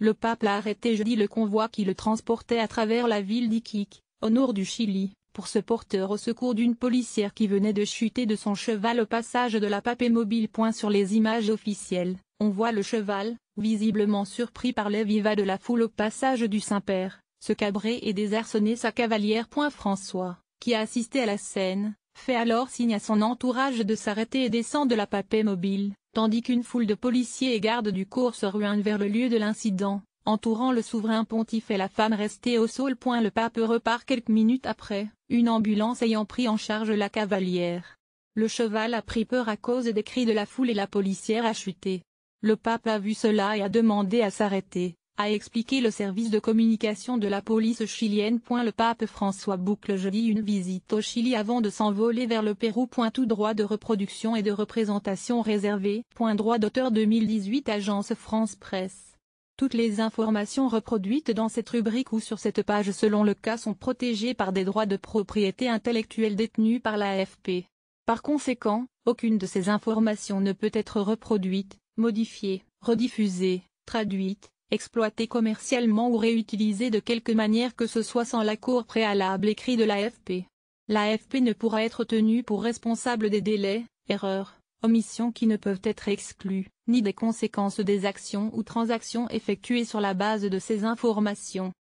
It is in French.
Le pape a arrêté jeudi le convoi qui le transportait à travers la ville d'Iquique, au nord du Chili, pour se porter au secours d'une policière qui venait de chuter de son cheval au passage de la Papémobile. Sur les images officielles, on voit le cheval, visiblement surpris par les vivas de la foule au passage du Saint-Père, se cabrer et désarçonner sa cavalière. François, qui a assisté à la scène, fait alors signe à son entourage de s'arrêter et descend de la Papémobile, tandis qu'une foule de policiers et gardes du corps se ruine vers le lieu de l'incident, entourant le souverain pontife et la femme restée au sol. Le pape repart quelques minutes après, une ambulance ayant pris en charge la cavalière. Le cheval a pris peur à cause des cris de la foule et la policière a chuté. Le pape a vu cela et a demandé à s'arrêter, a expliqué le service de communication de la police chilienne. Le pape François boucle jeudi une visite au Chili avant de s'envoler vers le Pérou. Tout droit de reproduction et de représentation réservé. Droit d'auteur 2018 Agence France Presse. Toutes les informations reproduites dans cette rubrique ou sur cette page selon le cas sont protégées par des droits de propriété intellectuelle détenus par l'AFP. Par conséquent, aucune de ces informations ne peut être reproduite, modifiée, rediffusée, traduite, exploitée commercialement ou réutilisée de quelque manière que ce soit sans l'accord préalable écrit de l'AFP. L'AFP ne pourra être tenue pour responsable des délais, erreurs, omissions qui ne peuvent être exclues, ni des conséquences des actions ou transactions effectuées sur la base de ces informations.